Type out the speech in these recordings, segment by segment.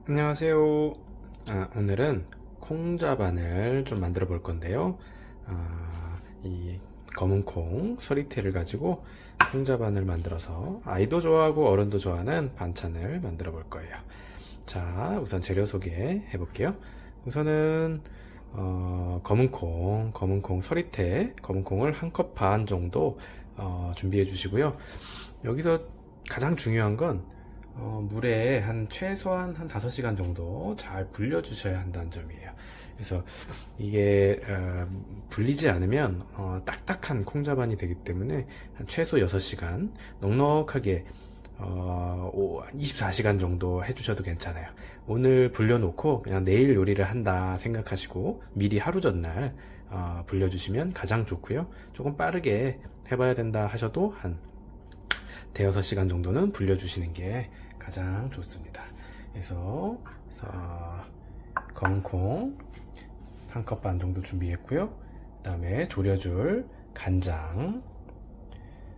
안녕하세요. 오늘은 콩자반을 좀 만들어 볼 건데요. 이 검은 콩 서리태를 가지고 콩자반을 만들어서 아이도 좋아하고 어른도 좋아하는 반찬을 만들어 볼 거예요. 자, 우선 재료 소개해 볼게요. 우선은 검은 콩 서리태, 검은 콩을 한 컵 반 정도 준비해 주시고요. 여기서 가장 중요한 건 물에 최소한 한 5시간 정도 잘 불려 주셔야 한다는 점이에요. 그래서 이게 불리지 않으면 딱딱한 콩자반이 되기 때문에 한 최소 6시간 넉넉하게 24시간 정도 해주셔도 괜찮아요. 오늘 불려놓고 그냥 내일 요리를 한다 생각하시고 미리 하루 전날 불려주시면 가장 좋고요. 조금 빠르게 해봐야 된다 하셔도 한 대여섯 시간 정도는 불려주시는 게 가장 좋습니다. 그래서 검은 콩 한 컵 반 정도 준비했고요. 그 다음에 졸여줄 간장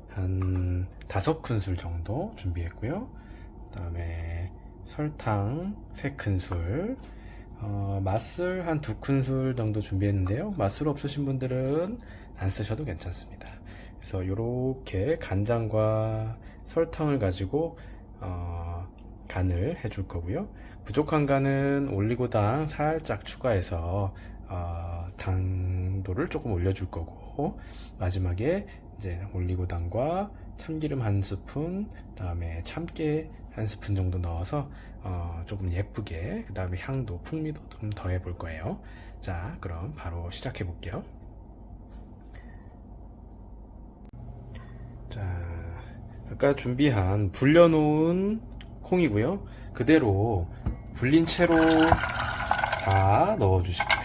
한 5큰술 정도 준비했고요. 그 다음에 설탕 3큰술, 맛술 한 2큰술 정도 준비했는데요. 맛술 없으신 분들은 안 쓰셔도 괜찮습니다. 그래서 이렇게 간장과 설탕을 가지고 간을 해줄 거고요. 부족한 간은 올리고당 살짝 추가해서 당도를 조금 올려줄 거고, 마지막에 이제 올리고당과 참기름 한 스푼, 다음에 참깨 한 스푼 정도 넣어서 조금 예쁘게, 그 다음에 향도 풍미도 좀 더해 볼 거예요. 자, 그럼 바로 시작해 볼게요. 자, 아까 준비한 불려놓은 콩이고요. 그대로 불린 채로 다 넣어주시고요.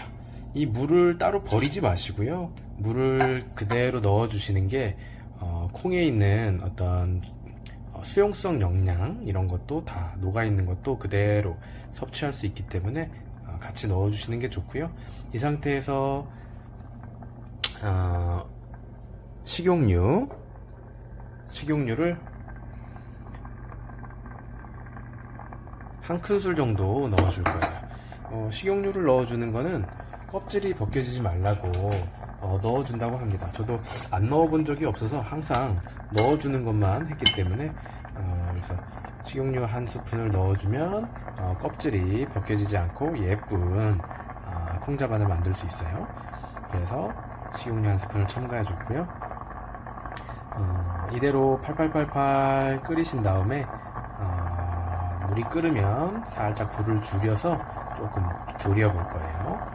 이 물을 따로 버리지 마시고요. 물을 그대로 넣어주시는 게 콩에 있는 어떤 수용성 영양 이런 것도 다 녹아있는 것도 그대로 섭취할 수 있기 때문에 같이 넣어주시는 게 좋고요. 이 상태에서 식용유를 한 큰술 정도 넣어줄 거예요. 식용유를 넣어주는 거는 껍질이 벗겨지지 말라고 넣어준다고 합니다. 저도 안 넣어본 적이 없어서 항상 넣어주는 것만 했기 때문에 그래서 식용유 한 스푼을 넣어주면 껍질이 벗겨지지 않고 예쁜 콩자반을 만들 수 있어요. 그래서 식용유 한 스푼을 첨가해 줬고요. 이대로 팔팔팔팔 끓이신 다음에 물이 끓으면 살짝 불을 줄여서 조금 졸여 볼 거예요.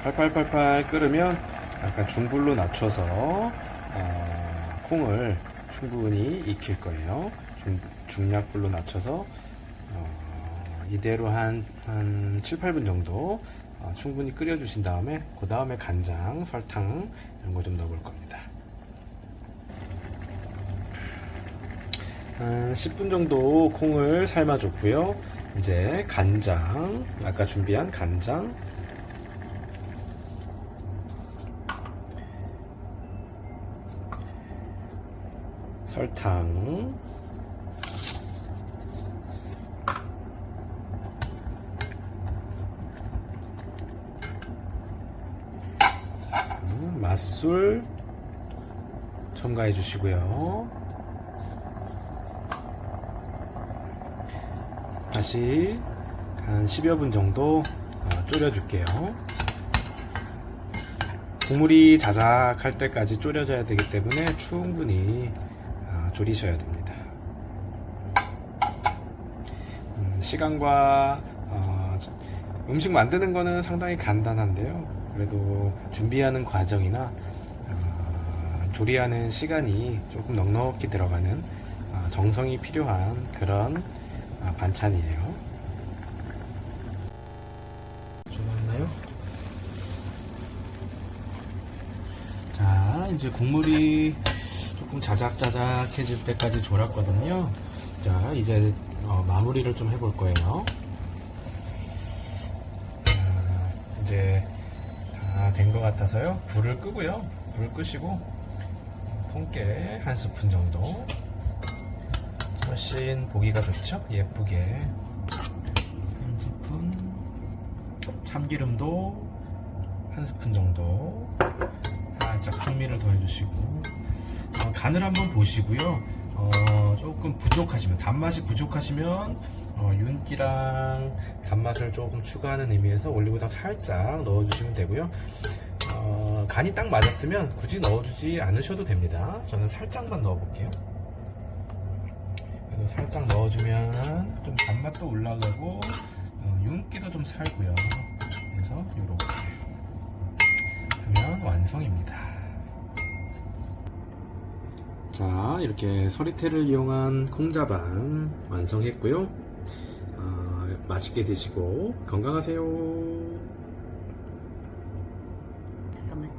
팔팔팔팔 끓으면 약간 중불로 낮춰서 콩을 충분히 익힐 거예요. 중약불로 낮춰서 이대로 한 7, 8분 정도 충분히 끓여주신 다음에 그 다음에 간장, 설탕 이런 거 좀 넣어볼 겁니다. 한 10분 정도 콩을 삶아줬고요. 이제 간장, 아까 준비한 간장, 설탕, 맛술 첨가해 주시고요. 다시 한 10여 분 정도 졸여 줄게요. 국물이 자작할 때까지 졸여져야 되기 때문에 충분히 졸이셔야 됩니다. 시간과 음식 만드는 거는 상당히 간단한데요. 그래도 준비하는 과정이나 조리하는 시간이 조금 넉넉히 들어가는 정성이 필요한 그런 반찬이에요. 좋았나요? 자, 이제 국물이 조금 자작자작해질 때까지 졸았거든요. 자, 이제 마무리를 좀 해볼 거예요. 이제 다 된 것 같아서요. 불을 끄고요. 불을 끄시고 콩깨 한 스푼 정도 훨씬 보기가 좋죠? 예쁘게. 한 스푼, 참기름도 한 스푼 정도 살짝 풍미를 더해주시고, 간을 한번 보시고요. 조금 부족하시면, 단맛이 부족하시면 윤기랑 단맛을 조금 추가하는 의미에서 올리고당 살짝 넣어주시면 되고요. 간이 딱 맞았으면 굳이 넣어주지 않으셔도 됩니다. 저는 살짝만 넣어볼게요. 그래서 살짝 넣어주면 좀 단맛도 올라가고 윤기도 좀 살고요. 그래서 이렇게 하면 완성입니다. 자, 이렇게 서리태를 이용한 콩자반 완성했고요. 맛있게 드시고 건강하세요. 잠깐만.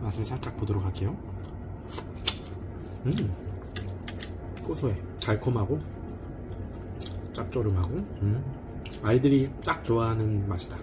맛을 살짝 보도록 할게요. 고소해. 달콤하고 짭조름하고 아이들이 딱 좋아하는 맛이다.